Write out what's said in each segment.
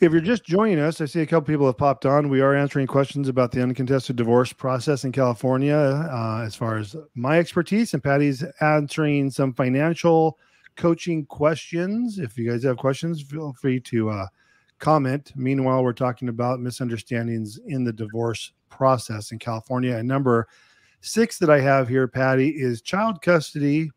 If you're just joining us, I see a couple people have popped on. We are answering questions about the uncontested divorce process in California, as far as my expertise, and Patty's answering some financial coaching questions. If you guys have questions, feel free to comment. Meanwhile, we're talking about misunderstandings in the divorce process in California. And number 6 that I have here, Patty, is child custody.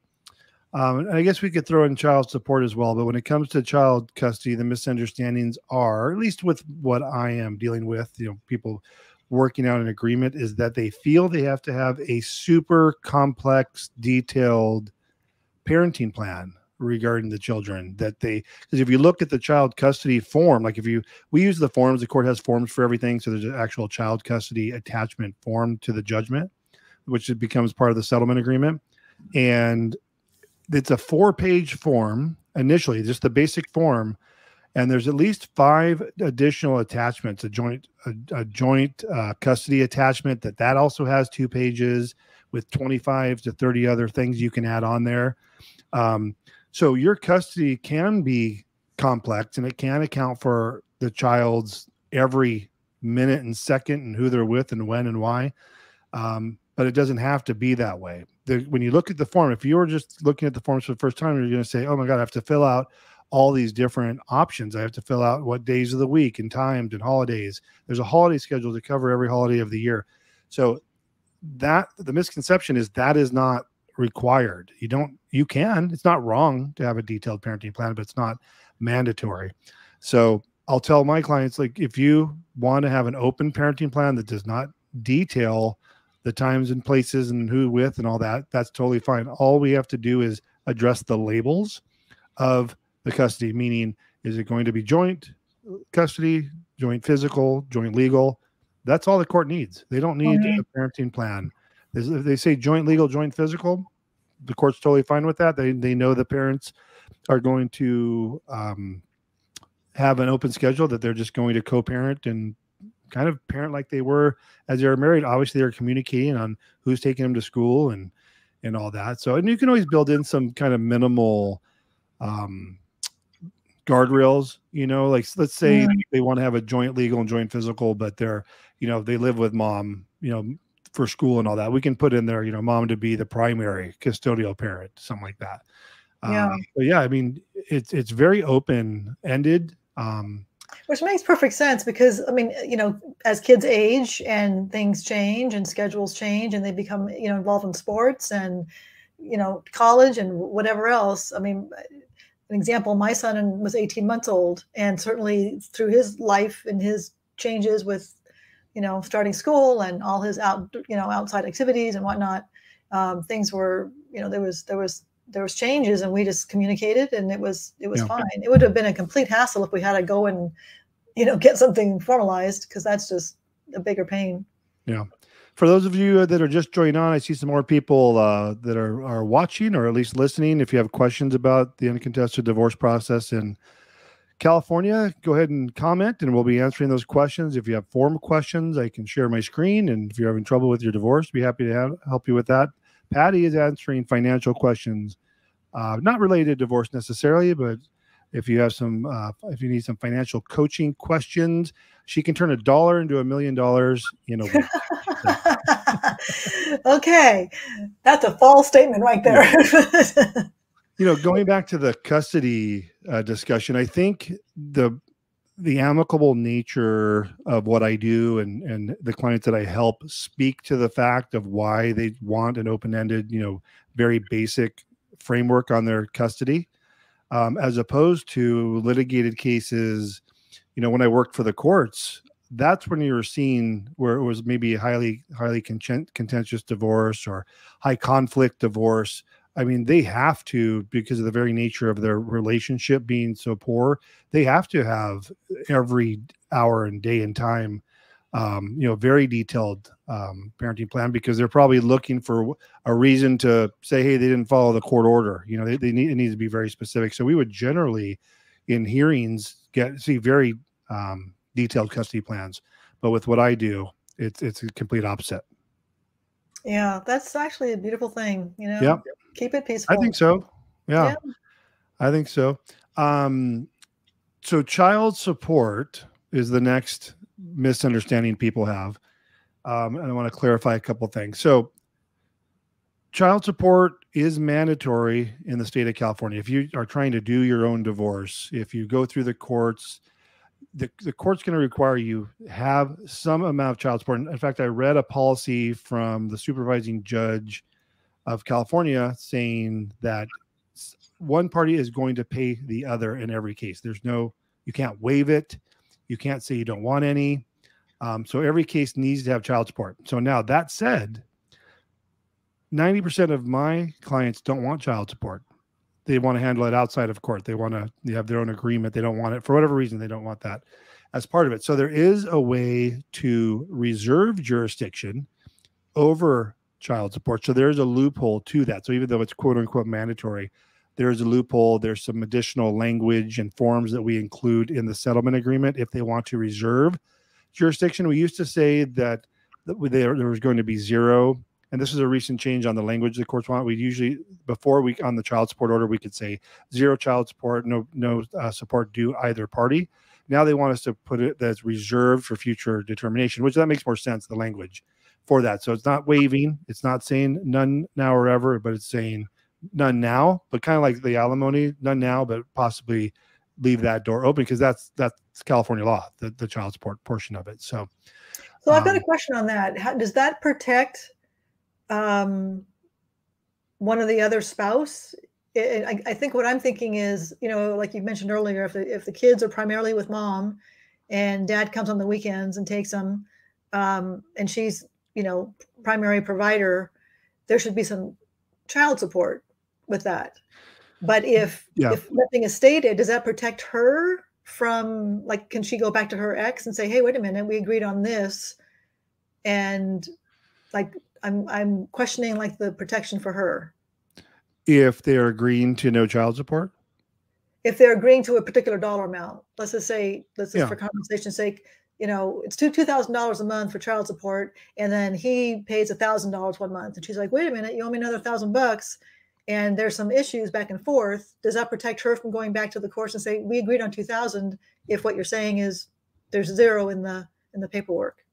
And I guess we could throw in child support as well. But when it comes to child custody, the misunderstandings are, at least with what I am dealing with, people working out an agreement, is that they feel they have to have a super complex, detailed parenting plan regarding the children. Because if you look at the child custody form, like we use the forms, the court has forms for everything. So there's an actual child custody attachment form to the judgment, which it becomes part of the settlement agreement. And it's a 4-page form initially, just the basic form. And there's at least 5 additional attachments, a joint custody attachment that also has 2 pages with 25 to 30 other things you can add on there. So your custody can be complex, and it can account for the child's every minute and second and who they're with and when and why. But it doesn't have to be that way. When you look at the form, if you were just looking at the forms for the first time, you're going to say, oh my God, I have to fill out all these different options. I have to fill out what days of the week and times and holidays. There's a holiday schedule to cover every holiday of the year. So the misconception is that is not required. You can, it's not wrong to have a detailed parenting plan, but it's not mandatory. So I'll tell my clients, like, if you want to have an open parenting plan that does not detail the times and places and who with and all that, that's totally fine. All we have to do is address the labels of the custody, meaning, is it going to be joint custody, joint physical, joint legal? That's all the court needs. They don't need a parenting plan. If they say joint legal, joint physical, the court's totally fine with that. They know the parents are going to have an open schedule, that they're just going to co-parent and kind of parent like they were as they were married. Obviously, they're communicating on who's taking them to school and all that. So, and you can always build in some kind of minimal guardrails, like, let's say they want to have a joint legal and joint physical, but they're, they live with mom, for school and all that. We can put in there, mom to be the primary custodial parent, something like that. But yeah, I mean, it's very open-ended. Which makes perfect sense, because, I mean, as kids age and things change and schedules change and they become, involved in sports and, college and whatever else. I mean, an example, my son was 18 months old, and certainly through his life and his changes with, starting school and all his outside activities and whatnot, things were, there was changes, and we just communicated, and it was fine. It would have been a complete hassle if we had to go and, get something formalized, because that's just a bigger pain. Yeah. For those of you that are just joining on, I see some more people that are watching, or at least listening. If you have questions about the uncontested divorce process in California, go ahead and comment, and we'll be answering those questions. If you have form questions, I can share my screen. And if you're having trouble with your divorce, be happy to help you with that. Patty is answering financial questions, not related to divorce necessarily, but if you have if you need some financial coaching questions, she can turn $1 into $1 million in a week. Okay, that's a false statement right there. Going back to the custody discussion, I think the amicable nature of what I do and the clients that I help speak to the fact of why they want an open-ended, very basic framework on their custody, as opposed to litigated cases. When I worked for the courts, that's when you were seeing where it was maybe a highly contentious divorce or high conflict divorce. I mean, they have to, because of the very nature of their relationship being so poor, they have to have every hour and day and time, very detailed parenting plan, because they're probably looking for a reason to say, hey, they didn't follow the court order. It needs to be very specific. So we would generally, in hearings, see very detailed custody plans. But with what I do, it's a complete opposite. Yeah, that's actually a beautiful thing. Yep. Keep it peaceful. I think so. Yeah. I think so. So child support is the next misunderstanding people have. And I want to clarify a couple things. So child support is mandatory in the state of California. If you are trying to do your own divorce, if you go through the courts, the court's going to require you have some amount of child support. In fact, I read a policy from the supervising judge of California saying that one party is going to pay the other in every case. You can't waive it. You can't say you don't want any. So every case needs to have child support. So now that said, 90% of my clients don't want child support. They want to handle it outside of court. They have their own agreement. They don't want it for whatever reason. They don't want that as part of it. So there is a way to reserve jurisdiction over child support. So there's a loophole to that. So even though it's quote unquote mandatory, there's a loophole. There's some additional language and forms that we include in the settlement agreement if they want to reserve jurisdiction. We used to say that there was going to be zero. And this is a recent change on the language the courts want. We usually, on the child support order, we could say zero child support, no support due either party. Now they want us to put it that's reserved for future determination, which that makes more sense, the language for that. So it's not waiving. It's not saying none now or ever, but it's saying none now, but kind of like the alimony, none now, but possibly leave that door open because that's California law, the child support portion of it. So I've got a question on that. How does that protect one of the other spouse? I think what I'm thinking is, like you mentioned earlier, if the kids are primarily with mom and dad comes on the weekends and takes them, and she's, primary provider, there should be some child support with that. But if nothing is stated, does that protect her from, like, can she go back to her ex and say, hey, wait a minute, we agreed on this? And like, I'm questioning like the protection for her. If they're agreeing to no child support? If they're agreeing to a particular dollar amount, let's just for conversation's sake, it's $2,000 a month for child support. And then he pays $1,000 one month. And she's like, wait a minute, you owe me another $1,000. And there's some issues back and forth. Does that protect her from going back to the courts and say, we agreed on $2,000 if what you're saying is there's zero in the paperwork?